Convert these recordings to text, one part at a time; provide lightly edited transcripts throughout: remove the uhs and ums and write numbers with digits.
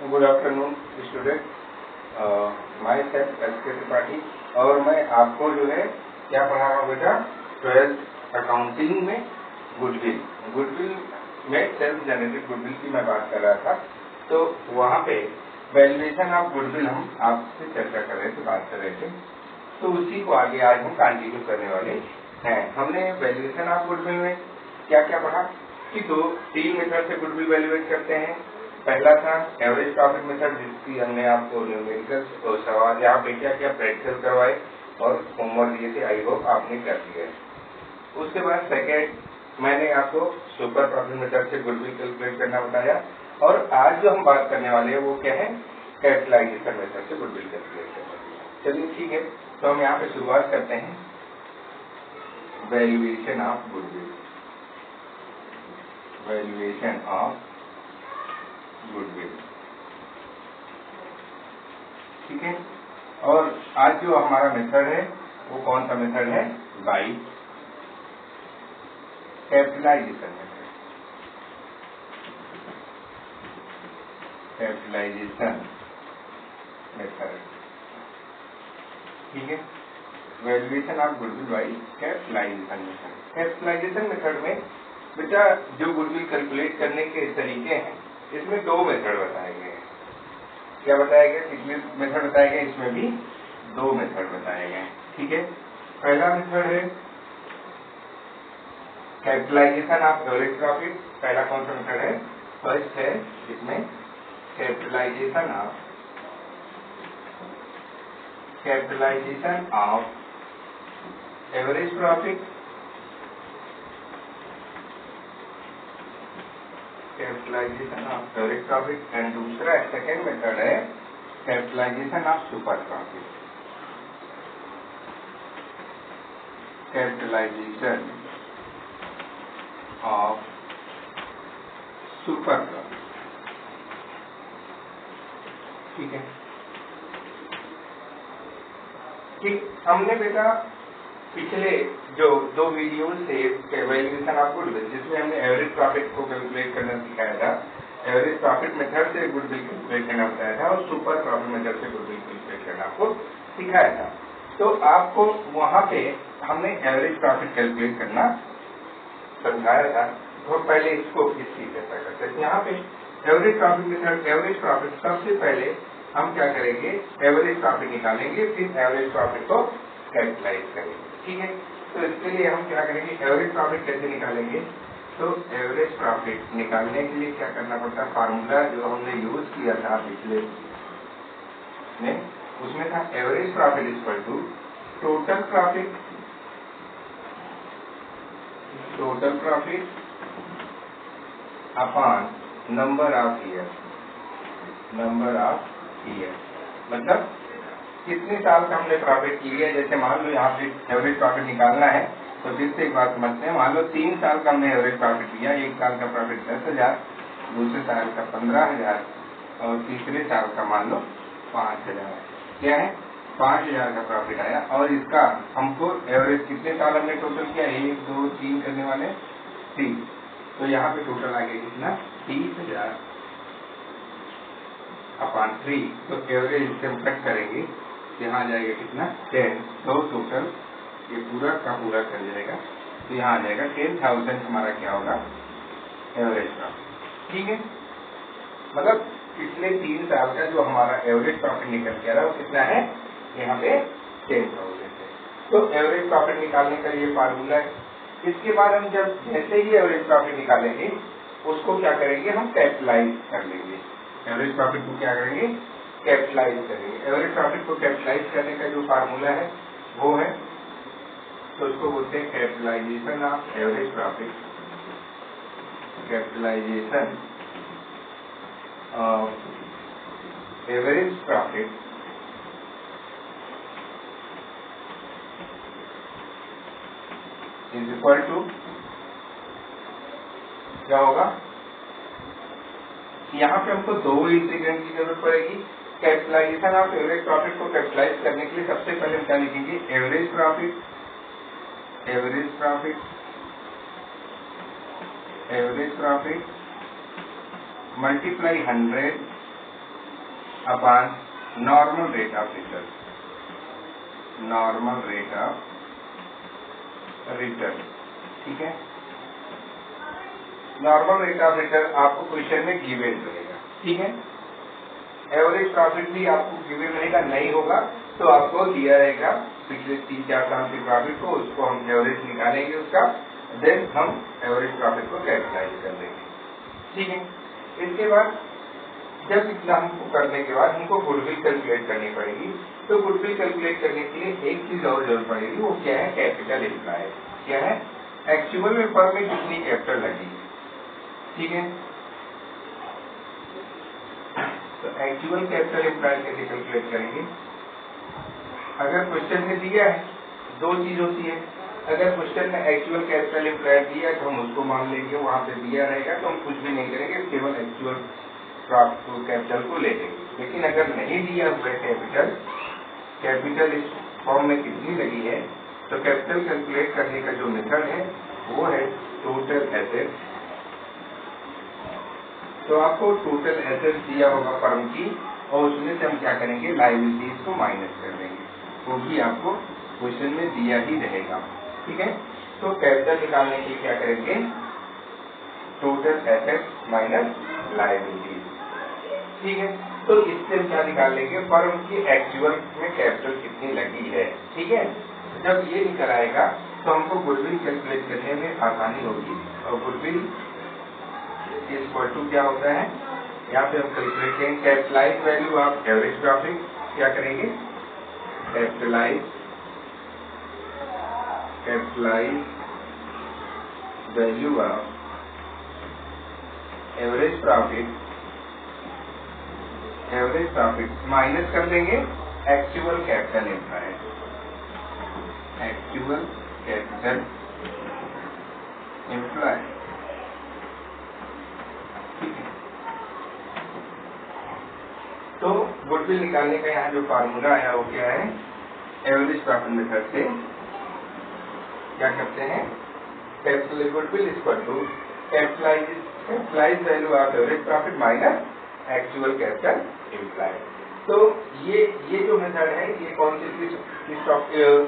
Good afternoon student, my self SK. Tripathi. और मैं आपको जो है क्या पढ़ा रहा हूँ बेटा, 12th अकाउंटिंग में गुडविल में सेल्फ जनरेटेड गुडविल की मैं बात कर रहा था। तो वहाँ पे वैल्यूएशन ऑफ गुडविल हम आपसे चर्चा कर रहे थे, बात कर रहे थे। तो उसी को आगे आज हम कंटिन्यू करने वाले हैं। हमने वैल्यूएशन ऑफ गुडविल में क्या क्या पढ़ा कि तीन मेथड से गुडविल वैल्यूएट करते हैं। पहला था एवरेज प्रॉफिट मेथड, जिसकी हमने आपको न्यूमेरिकल सवाल यहाँ पे क्या क्या प्रैक्टिकल करवाए और होमवर्क दिए थे, आई होप आपने कर दिया है। उसके बाद सेकेंड मैंने आपको सुपर प्रॉफिट मेथड से गुडविल कैलकुलेट करना बताया। और आज जो हम बात करने वाले हैं वो क्या है, कैपिटलाइजेशन मेथड से गुडविल कैलकुलेट करना। चलिए ठीक है, तो हम यहाँ पे शुरुआत करते हैं। Valuation of goodwill, valuation of goodwill, ठीक है। और आज जो हमारा मेथड है वो कौन सा मेथड है, by capitalisation method, capitalisation method, ठीक है। Valuation of goodwill by capitalisation method. Capitalisation method में बेटा जो गुडविल कैलकुलेट करने के तरीके हैं, इसमें दो मेथड बताए गए हैं। क्या बताया गया, कितने मेथड बताए गए, इसमें भी दो मेथड बताए गए, ठीक है। पहला मेथड है कैपिटलाइजेशन ऑफ एवरेज प्रॉफिट। पहला कौन सा मेथड है, फर्स्ट है इसमें capitalisation of average profit, capitalisation of average profit. And दूसरा सेकेंड मेथड है capitalisation of super profit, capitalisation of super profit, ठीक है। ठीक, हमने बेटा पिछले जो दो वीडियोस थे वैल्यूएशन ऑफ गुडविल, जिसमें हमने एवरेज प्रॉफिट को कैलकुलेट करना सिखाया था, एवरेज प्रॉफिट मेथड से गुडविल कैलकुलेट करना बताया था और सुपर प्रॉफिट मेथड से गुडविल कैलकुलेट करना आपको सिखाया था। तो आपको वहां पे हमने एवरेज प्रॉफिट कैलकुलेट करना समझाया था। तो पहले इसको इसकी चर्चा करते हैं। यहाँ पे average profit method, average profit सबसे पहले हम क्या करेंगे, एवरेज प्रॉफिट निकालेंगे, फिर एवरेज प्रॉफिट को कैपिटलाइज करेंगे, ठीक है। तो इसके लिए हम क्या करेंगे, एवरेज प्रॉफिट कैसे निकालेंगे। तो एवरेज प्रॉफिट निकालने के लिए क्या करना पड़ता है, फार्मूला जो हमने यूज किया था पिछले में, उसमें था average profit equal to total profit, total profit upon number of year, number of year. मतलब कितने साल का हमने प्रॉफिट किया। जैसे मान लो यहाँ पे एवरेज प्रॉफिट निकालना है, तो फिर से एक बात समझते हैं। मान लो 3 साल का हमने एवरेज प्रॉफिट किया, एक साल का प्रॉफिट 10,000, दूसरे साल का 15,000 और तीसरे साल का मान लो 5,000। क्या है, 5,000 का प्रॉफिट आया। और इसका हमको एवरेज कितने साल हमने टोटल किया, 1 2 3 करने वाले 3। तो यहाँ पे टोटल आ गया कितना, 30,000 अपॉन 3। तो एवरेज इससे हम कट करेंगे, यहाँ आ जाएगा कितना, 10। तो टोटल ये पूरा का पूरा कर जाएगा, तो यहाँ आ जाएगा 10,000 हमारा क्या होगा, एवरेज प्रॉफिट, ठीक है। मतलब पिछले 3 साल का जो हमारा एवरेज प्रॉफिट निकल के आ रहा है वो कितना है, यहाँ पे 10,000 है। तो एवरेज प्रॉफिट निकालने का ये फार्मूला है। इसके बाद हम जब जैसे ही एवरेज प्रॉफिट निकालेंगे, उसको क्या करेंगे, हम कैपिटलाइज कर लेंगे। एवरेज प्रॉफिट को क्या करेंगे, कैपिटलाइज करेंगे। एवरेज प्रॉफिट को कैपिटलाइज करने का जो फार्मूला है वो है, तो उसको बोलते हैं capitalisation of average profit, capitalisation of average profit is equal to क्या होगा, यहाँ पे हमको दो इंटीग्रेंट की जरूरत पड़ेगी। कैपिटलाइजेशन ऑफ एवरेज प्रॉफिट को कैपिटलाइज करने के लिए सबसे पहले हम क्या लिखेंगे, average profit, average profit, average profit multiply 100 upon normal rate of return, normal rate of return. ठीक है, नॉर्मल रेट ऑफ रिटर्न आपको क्वेश्चन में गिवन रहेगा। ठीक है, एवरेज प्रॉफिट भी आपको गिवन रहेगा, नहीं होगा तो आपको दिया रहेगा पिछले 3-4 साल के प्रॉफिट को, उसको हम एवरेज निकालेंगे उसका, देन हम एवरेज प्रॉफिट को कैलकुलेट कर लेंगे। ठीक है, इसके बाद जब इतना हमको करने के बाद हमको गुडविल कैलकुलेट करनी पड़ेगी। तो गुडविल कैलकुलेट करने के लिए एक चीज और जरूरत पड़ेगी, वो क्या है, कैपिटल एम्प्लॉय। क्या है, एक्चुअल में फर्म में कितनी कैपिटल लगी। ठीक है, तो एक्चुअल कैपिटल एम्प्लॉय कैसे कैलकुलेट करेंगे। अगर क्वेश्चन में दिया है, दो चीज होती है, अगर क्वेश्चन में एक्चुअल कैपिटल एम्प्लॉय दिया तो हम उसको मान लेंगे, वहां पे दिया रहेगा तो हम कुछ भी नहीं करेंगे, केवल एक्चुअल कैपिटल को ले लेंगे। लेकिन अगर नहीं दिया हुआ कैपिटल, कैपिटल इस फॉर्म में कितनी लगी है, तो कैपिटल कैलकुलेट करने का जो मेथड है वो है टोटल एसेट। तो आपको टोटल एसेट दिया होगा फर्म की, और उसमें से हम क्या करेंगे, लायबिलिटीज को माइनस कर देंगे, वो भी आपको क्वेश्चन में दिया ही रहेगा। ठीक है, तो कैपिटल निकालने के लिए क्या करेंगे, टोटल एसेट माइनस लायबिलिटीज। ठीक है, तो इससे हम क्या निकाल लेंगे, फर्म की एक्चुअल में कैपिटल कितनी लगी है। ठीक है, जब ये निकल आएगा तो हमको गुडविल कैलकुलेट करने में आसानी होगी। और गुडविल इक्वल टू क्या होता है, यहाँ पे हम कैलकुलेट करेंगे capitalise value of average profit. क्या करेंगे, capitalise value of average profit minus कर देंगे actual capital employ, actual capital employ. तो गुडविल निकालने का यहाँ जो फार्मूला आया वो क्या है, एवरेज प्रॉफिट मेथड से क्या करते हैं, capital goodwill equal to capitalise value of average profit minus actual capital employ. तो ये जो मेथड है, ये कौन सी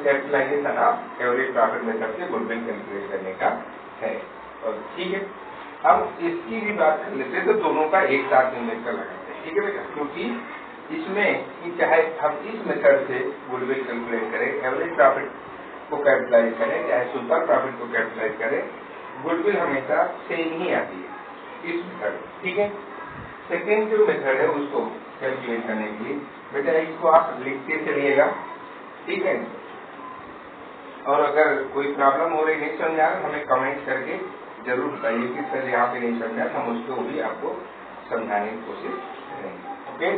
capitalisation of average profit method से गुडविल कैलकुलेट करने का है। और ठीक है, अब इसकी भी बात कर लेते हैं, तो दोनों का एक साथ मिलकर लगाते हैं। ठीक है बेटा, क्योंकि इसमें चाहे हम इस मेथड से गुडविल कैलकुलेट करें, एवरेज प्रॉफिट को कैपिटलाइज करें, चाहे सुपर प्रॉफिट को कैपिटलाइज करें, गुडविल हमेशा सेम ही आती है इस मेथड। ठीक है, सेकेंड जो मेथड है उसको कैलकुलेट करने के लिए बेटा इसको आप लिखते चलिएगा। ठीक है, और अगर कोई प्रॉब्लम हो रही, नहीं समझा, हमें कमेंट करके जरूर बताइए कि सर यहाँ पे नहीं समझा, हम उसको भी आपको समझाने की कोशिश करेंगे। ओके,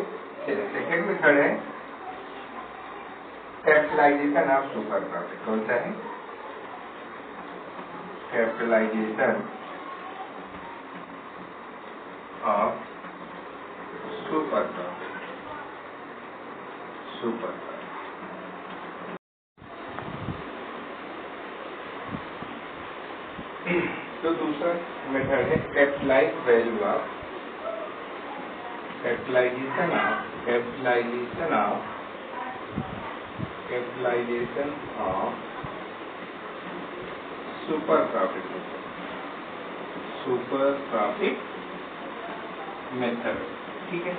चलिए सेकेंड मेथड है कैपिटलाइजेशन ऑफ सुपर प्रॉफिट। कौन सा है, capitalisation of super profit, super profit. तो दूसरा मेथड है capitalise value of capitalisation of super profit method. ठीक है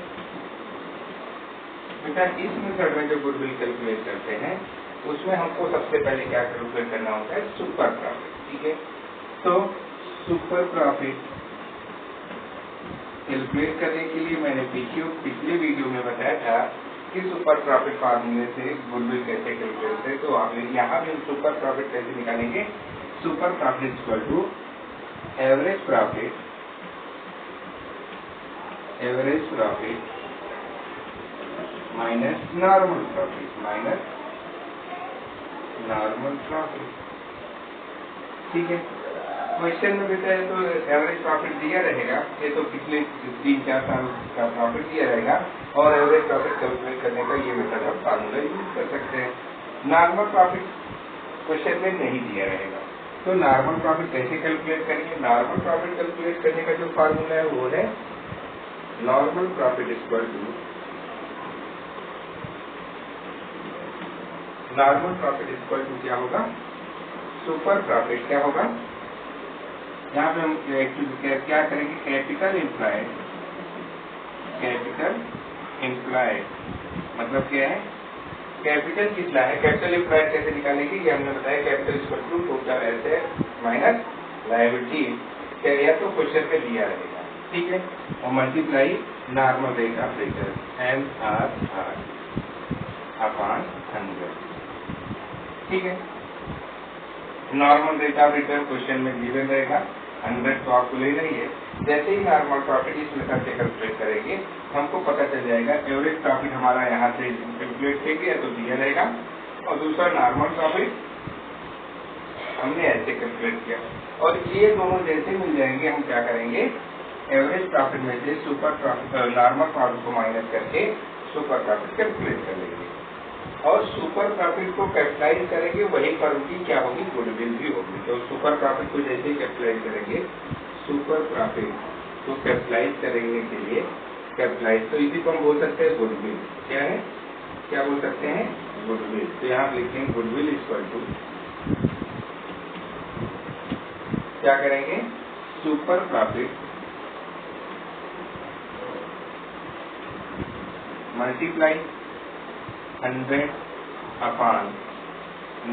बेटा, इस मेथड में जो गुडविल कैलकुलेट करते हैं उसमें हमको सबसे पहले क्या कैलकुलेट करना होता है, सुपर प्रॉफिट। ठीक है, तो सुपर प्रॉफिट कैलकुलेट करने के लिए मैंने पिछले वीडियो में बताया था कि सुपर प्रॉफिट फार्मूले से गुडविल कैसे कैलकुलेट करें। तो आप यहाँ भी सुपर प्रॉफिट कैसे निकालेंगे, super profit equal to average profit minus normal profit. ठीक है, क्वेश्चन में बेटा तो एवरेज प्रॉफिट दिया रहेगा, ये तो पिछले 3-4 साल का प्रॉफिट दिया रहेगा, और एवरेज प्रॉफिट कैलकुलेट करने का ये मेथड हम फार्मूला यूज कर सकते हैं। नॉर्मल प्रॉफिट क्वेश्चन में नहीं दिया रहेगा, तो नॉर्मल प्रॉफिट कैसे कैलकुलेट करेंगे, नॉर्मल प्रॉफिट कैलकुलेट करने का जो फार्मूला है वो है normal profit equal to normal profit equal to क्या होगा, सुपर प्रॉफिट क्या होगा। यहाँ पे हम क्या करेंगे, कैपिटल इम्प्लाइड मतलब क्या है, कैपिटल कितना है, कैपिटल इम्प्लाइड कैसे निकालेंगे, ये हमने बताया capital equal to total asset minus liability, या तो क्वेश्चन पे दिया रहेगा, ठीक है, और multiply normal rate of return NRR upon 100, ठीक है। Normal rate of return question में गिवन रहेगा 100, तो आपको लेना ही है। जैसे ही नॉर्मल प्रॉफिट इस मेथड से कैलकुलेट करेंगे हमको पता चल जाएगा एवरेज प्रॉफिट हमारा यहाँ से कैलकुलेट किया तो दिया रहेगा, और दूसरा नॉर्मल प्रॉफिट हमने ऐसे कैलकुलेट किया, और ये दोनों जैसे मिल जाएंगे हम क्या करेंगे, एवरेज प्रॉफिट में से सुपर प्रॉफिट नॉर्मल प्रॉफिट को माइनस करके सुपर प्रॉफिट कैलकुलेट कर लेंगे, और सुपर प्रॉफिट को कैपिटलाइज करेंगे, वही फर्म की क्या होगी, गुडविल भी होगी। तो सुपर प्रॉफिट को जैसे ही कैपिटलाइज करेंगे, सुपर प्रॉफिट को कैपिटलाइज करने के लिए कैपिटलाइज, तो इसी को हम बोल सकते हैं गुडविल, क्या है, क्या बोल सकते हैं, गुडविल। तो यहाँ लिखेंगे गुडविल इक्वल टू क्या करेंगे, super profit multiply 100 upon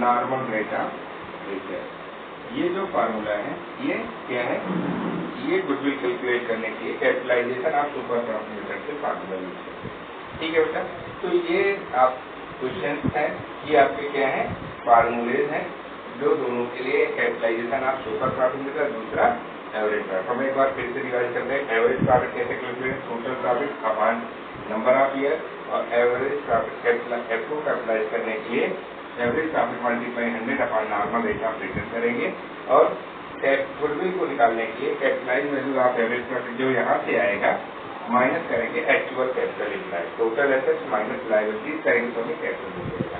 normal rate of return. ये जो फार्मूला है ये क्या है, ये गुडविल कैलकुलेट करने के लिए capitalisation of super profit method से फार्मूला यूज करते हैं, ठीक है बेटा। तो ये आप क्वेश्चन है, ये आपके क्या है, फार्मूलेज हैं जो दोनों के लिए, capitalisation of super profit method, दूसरा एवरेज प्रॉफिट। हम एक बार फिर से रिवाइज करते हैं, एवरेज प्रॉफिट कैसे calculate, total profit upon number of year, और एवरेज प्रॉफिट एफ को कैपिटलाइज करने के लिए average profit multiply 100 upon normal rate of return करेंगे, और गुडविल को निकालने के लिए capitalise value of average profit जो यहाँ से आएगा माइनस करेंगे actual capital implied, total assets minus liabilities करेंगे तो हमें कैपिटल मिल जाएगा।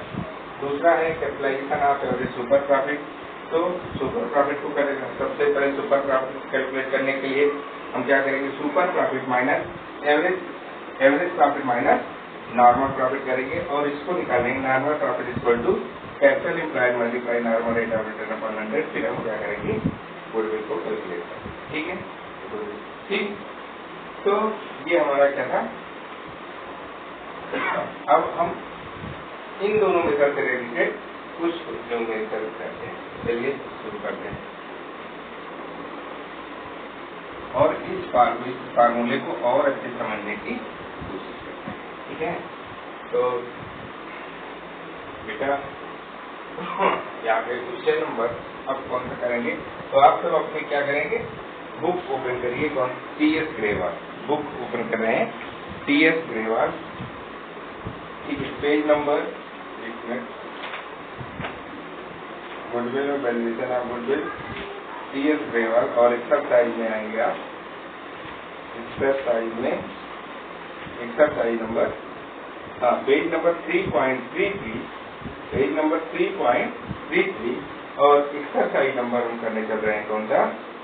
दूसरा है capitalisation of average super profit, तो सुपर प्रॉफिट को करेंगे, सबसे पहले सुपर प्रॉफिट कैलकुलेट करने के लिए हम क्या करेंगे, super profit minus average profit minus normal profit करेंगे, और इसको निकालेंगे normal profit equal to capital implied multiply normal rate of return upon 100, फिर हम क्या करेंगे, गुडविल को कैलकुलेट करेंगे, ठीक है, ठीक। तो ये हमारा क्या था, अब हम इन दोनों मेथड से रिलेटेड कुछ मेथड करते हैं, चलिए शुरू करते हैं, और इस फार्मूले को और अच्छे समझने की कोशिश करते हैं, ठीक है। तो बेटा यहाँ पे क्वेश्चन नंबर अब कौन सा करेंगे, तो आप सब अपने क्या करेंगे, बुक ओपन करिए, कौन, TS ग्रेवाल बुक ओपन कर रहे हैं, TS ग्रेवाल, ठीक है, पेज नंबर, एक मिनट, गुडविल और valuation of goodwill, TS Grewal, और एक्सरसाइज में आएंगे आप, एक्सरसाइज में एक्सरसाइज नंबर, हाँ, पेज नंबर 3.33, पेज नंबर 3.33, और एक्सरसाइज नंबर हम करने चल रहे हैं कौन सा,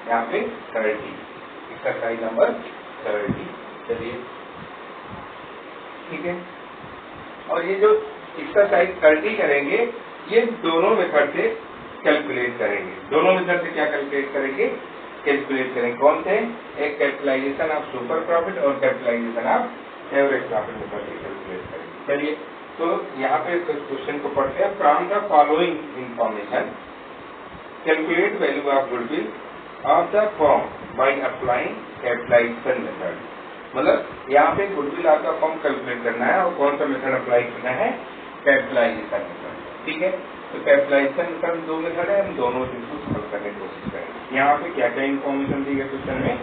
यहाँ पे 30, एक्सरसाइज नंबर 30, चलिए, ठीक है। और ये जो एक्सरसाइज 30 करेंगे, ये दोनों मेथड से कैलकुलेट करेंगे, दोनों मेथड से क्या कैलकुलेट करेंगे, कैलकुलेट करेंगे, कौन से, एक कैपिटलाइजेशन ऑफ सुपर प्रॉफिट और capitalisation of average profit method से कैलकुलेट करेंगे। चलिए, तो यहाँ पे क्वेश्चन को पढ़ते हैं, from the following information calculate value of goodwill of the firm by applying capitalisation method. मतलब यहाँ पे गुडविल आपका फर्म कैलकुलेट करना है, और कौन सा मेथड अप्लाई करना है, कैपिटलाइजेशन मेथड, ठीक है। तो कैपिटलाइजेशन मेथड दो मेथड है, हम दोनों चीजों को हल करने की कोशिश करेंगे। यहाँ पे क्या क्या इन्फॉर्मेशन दी है क्वेश्चन में,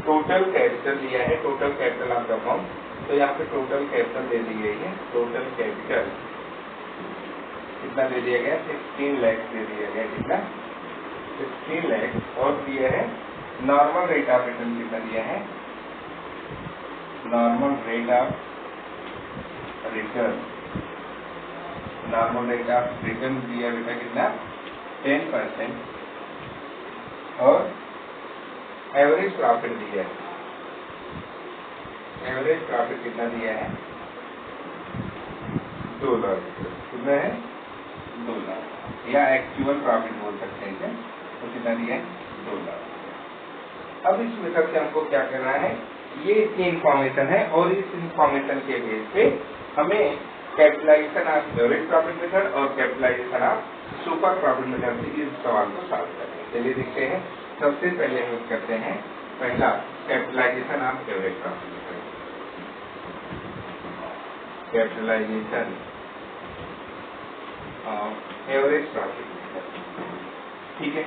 टोटल कैपिटल दिया है, total capital of the firm, तो यहाँ पे टोटल कैपिटल दे दी गई है, टोटल कैपिटल कितना दे दिया गया, 16 लाख दे दिया गया, कितना, 16 लाख, और दिया है नॉर्मल रेट ऑफ रिटर्न कितना दिया है, normal rate of return, normal rate of return दिया बेटा कितना, 10%, और एवरेज प्रॉफिट दिया है, एवरेज प्रॉफिट कितना दिया है, $2, कितना है, 2 लाख या एक्चुअल प्रॉफिट बोल सकते हैं क्या, तो कितना दिया है 2 लाख। अब इस मेथड से हमको क्या करना है, ये इसकी इंफॉर्मेशन है और इस इंफॉर्मेशन के बेस पे हमें capitalisation of average profit method और capitalisation of super profit method से इस सवाल को सॉल्व करते हैं। चलिए देखते हैं। सबसे पहले हम करते हैं पहला capitalisation of average profit method. Capitalisation of average profit method, ठीक है।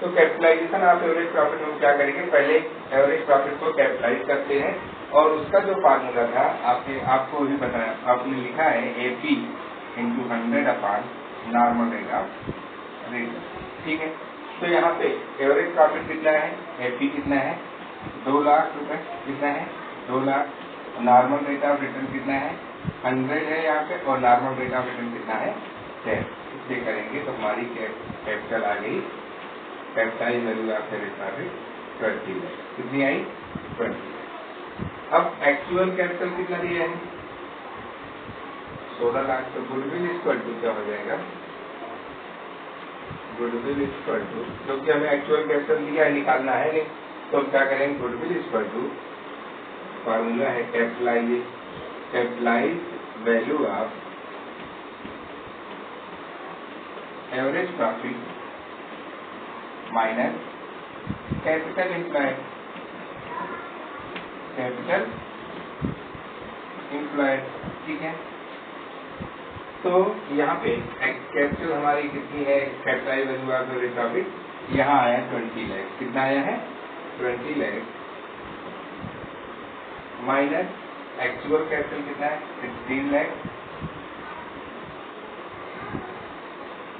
तो कैपिटलाइजेशन ऑफ एवरेज प्रॉफिट में क्या करेंगे, पहले एवरेज प्रॉफिट को कैपिटलाइज करते हैं और उसका जो फार्मूला था आपको भी बताया, आपने लिखा है AP into 100 upon normal rate of return, ठीक है। तो यहाँ पे एवरेज प्रॉफिट कितना है, AP कितना है 2 लाख रुपए, कितना है 2 lakh, normal rate of return कितना है 100 है यहाँ पे, और नॉर्मल रेट ऑफ रिटर्न कितना है 10। इससे करेंगे तो हमारी कैपिटल आ गई, capital value of average profit 20 है, कितनी आई 20। अब एक्चुअल कैपिटल कितना दिया है 16 लाख, तो गुडविल इक्वल टू क्या हो जाएगा, गुडविल इक्वल टू, क्योंकि हमें एक्चुअल कैपिटल दिया है निकालना है नहीं, तो हम क्या करेंगे, गुडविल इक्वल टू फार्मूला है capitalise value of average profit minus capital employed, capital employed, ठीक है। तो यहाँ पे कैपिटल हमारी कितनी है, capitalise value of average profit यहाँ आया 20 लाख, कितना आया है 20 लाख, माइनस एक्चुअल कैपिटल कितना है 16 लाख,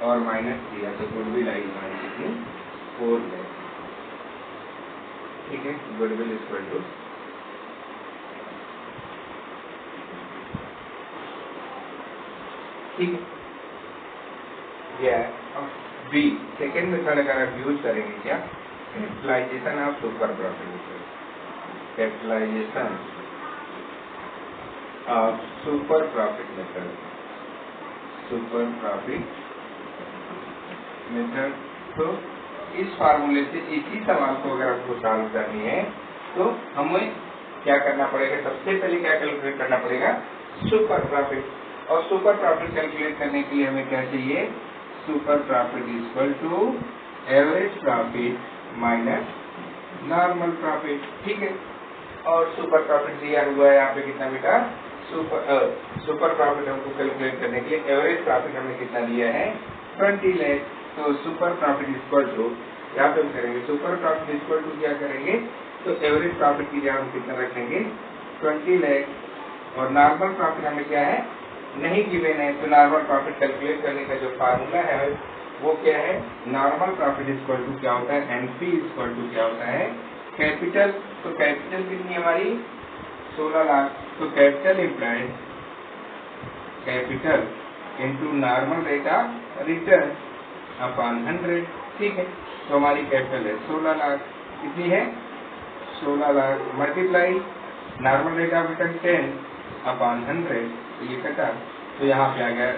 और माइनस किया तो गुडविल आई हमारी कितनी 4 लाख, ठीक है। गुडविल इक्वल टू ठीक है, बी सेकेंड मेथड अगर आप यूज करेंगे क्या, capitalisation of super profit method, capitalisation of super profit method, super profit method. तो इस फार्मूले से इसी सवाल को अगर आपको सॉल्व करनी है तो हमें क्या करना पड़ेगा, सबसे पहले क्या कैलकुलेट करना पड़ेगा, सुपर प्रॉफिट। और सुपर प्रॉफिट कैलकुलेट करने के लिए हमें क्या चाहिए, super profit equal to average profit minus normal profit, ठीक है। और सुपर प्रॉफिट दिया हुआ है यहाँ पे कितना बेटा, सुपर प्रॉफिट हमको कैलकुलेट करने के लिए एवरेज प्रॉफिट हमें कितना दिया है 20 लाख। तो सुपर प्रॉफिट इक्वल टू यहाँ पे हम करेंगे, सुपर प्रॉफिट इक्वल टू क्या करेंगे, तो एवरेज प्रॉफिट की जगह हम कितना रखेंगे 20 लाख, और नॉर्मल प्रॉफिट हमें क्या है नहीं गिवन है, तो नॉर्मल प्रॉफिट कैलकुलेट करने का जो फार्मूला है वो क्या है, नॉर्मल प्रॉफिट इक्वल टू क्या होता है, एनपी इक्वल टू क्या होता है कैपिटल। तो कैपिटल कितनी हमारी 16 लाख, तो capital implied capital into normal rate of return upon 100, ठीक है। तो हमारी कैपिटल है 16 लाख, कितनी है 16 lakh, multiply normal rate of return 10 upon 100, तो ये कटा, तो यहाँ पे आ गया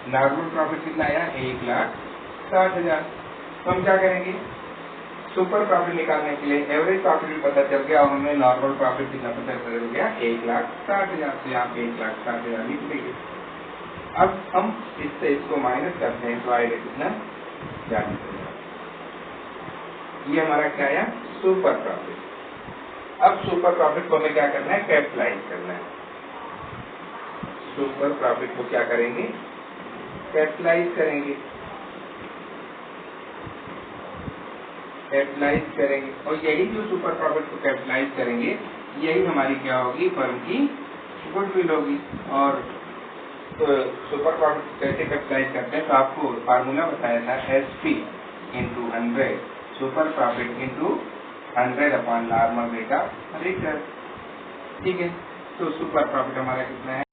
नॉर्मल प्रॉफिट कितना आया 1,60,000। तो हम क्या करेंगे, सुपर प्रॉफिट निकालने के लिए एवरेज प्रॉफिट भी पता चल गया और हमें नॉर्मल प्रॉफिट कितना पता चल गया 1,60,000, तो यहाँ पे 1,60,000 लिख देंगे। अब हम इससे इसको माइनस करते हैं तो आएगा कितना 40,000, ये हमारा क्या आया सुपर प्रॉफिट। अब सुपर प्रॉफिट को हमें क्या करना है, कैपिटलाइज करना है। सुपर प्रॉफिट को क्या करेंगे, कैपिटलाइज करेंगे, कैपिटलाइज करेंगे, और यही जो सुपर प्रॉफिट को कैपिटलाइज करेंगे यही हमारी क्या होगी, फर्म की गुडविल होगी। और तो सुपर प्रॉफिट कैसे कैपिटलाइज करते हैं, तो आपको फार्मूला बताया था SP into 100 super profit into 100 upon normal rate of return, ठीक है। तो सुपर प्रॉफिट हमारा कितना है